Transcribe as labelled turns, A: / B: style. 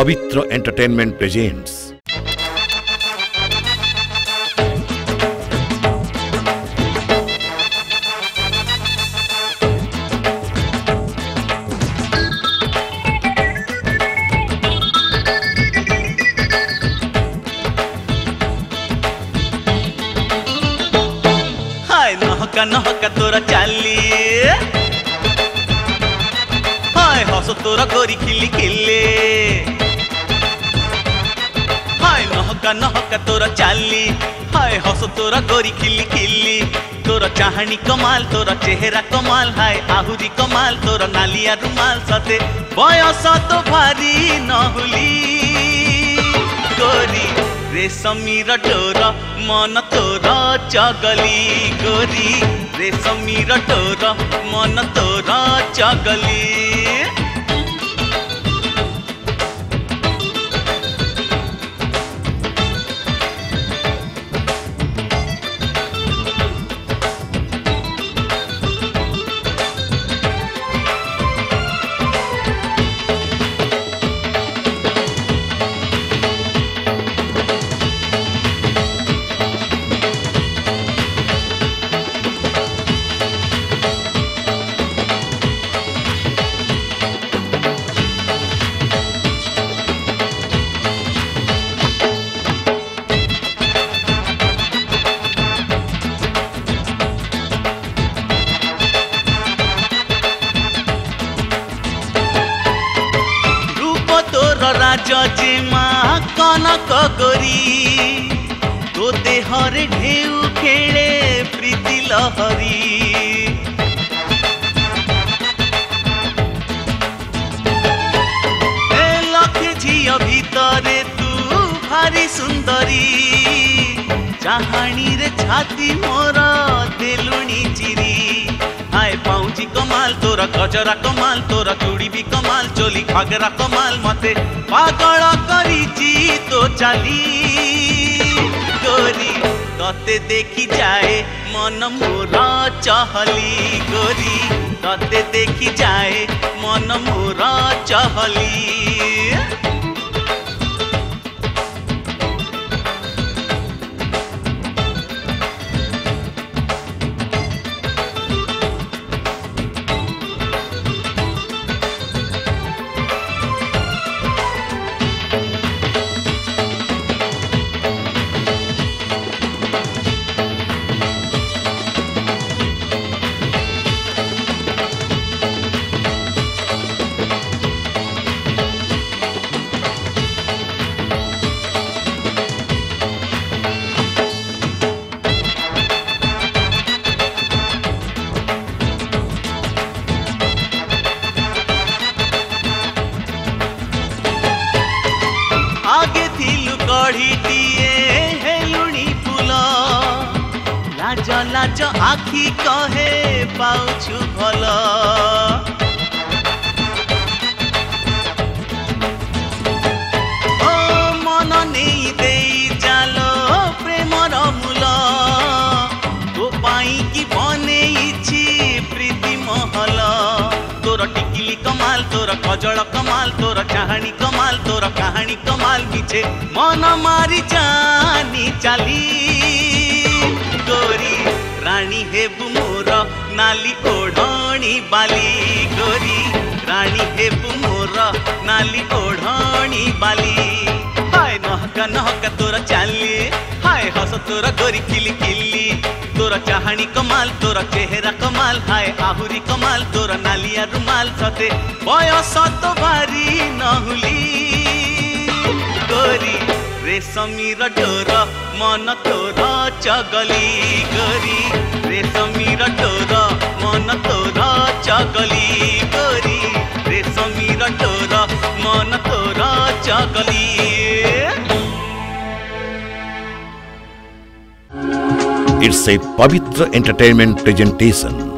A: पवित्र entertainment presents
B: नहका नहका तोरा चाली हाय हस तोरा गोरी खिली खिले हाय नहका नहका तोरा चाली हाय हस तोरा गोरी खिली खिली तोरा चाहनी कमाल तोरा चेहरा कमाल हाय आहुरी कमाल तोरा नालिया रुमाल सते बयस तो भारी नहुली गोरी रेशमीर डोर मन तोर चगली गोरी रेशमीर डोर मन तोर चगली जजेमा कनक गोरी तो देहरे ढेउ खेले प्रीति लहरी लखे झियो भितरे तू भारी सुंदरी चाहाणी रे छाती मोर देलुणी चिरी हाय पाउजी कमाल तोरा गजरा कमाल तोरा चूड़ी भी कमाल चोली घाघरा कमाल मते पागल करिची तो चाली गोरी तते देखी जाए मन मोर चहली गोरी तते देखी जाए मन मोर चहली आगे थिलु कढ़ी दिए हेलुणी फूल लाज लाज आखि कहे पाउछु भल ओ मन नहीं देई जालो प्रेमर मूल तो पाई की बनेइछि प्रीति महल तोर टिकिली कमाल तोर कजल कमाल तोर चाहनी कमाल तोर कहानी कमाल पीछे मन मारी जानी चाली गोरी रानी हेबु मोर नाली ओढ़णी बाली गोरी रानी हेबु मोर नाली ओढ़णी बाली हाय नहका नहका तोर चाली हाय हस तोर गोरी खिली खिली तोर चाहनी कमाल तोर चेहरा कमाल हाय आहुरी कमाल तोर नालिया रुमाल सते बयस तो भारी नहुली गोरी रेशमीर डोर मन तोर चगली गोरी रेशमीर डोर मन तोर चगली गोरी रेशमीर डोर मन तोर चगली
A: It's a Pavitra Entertainment presentation.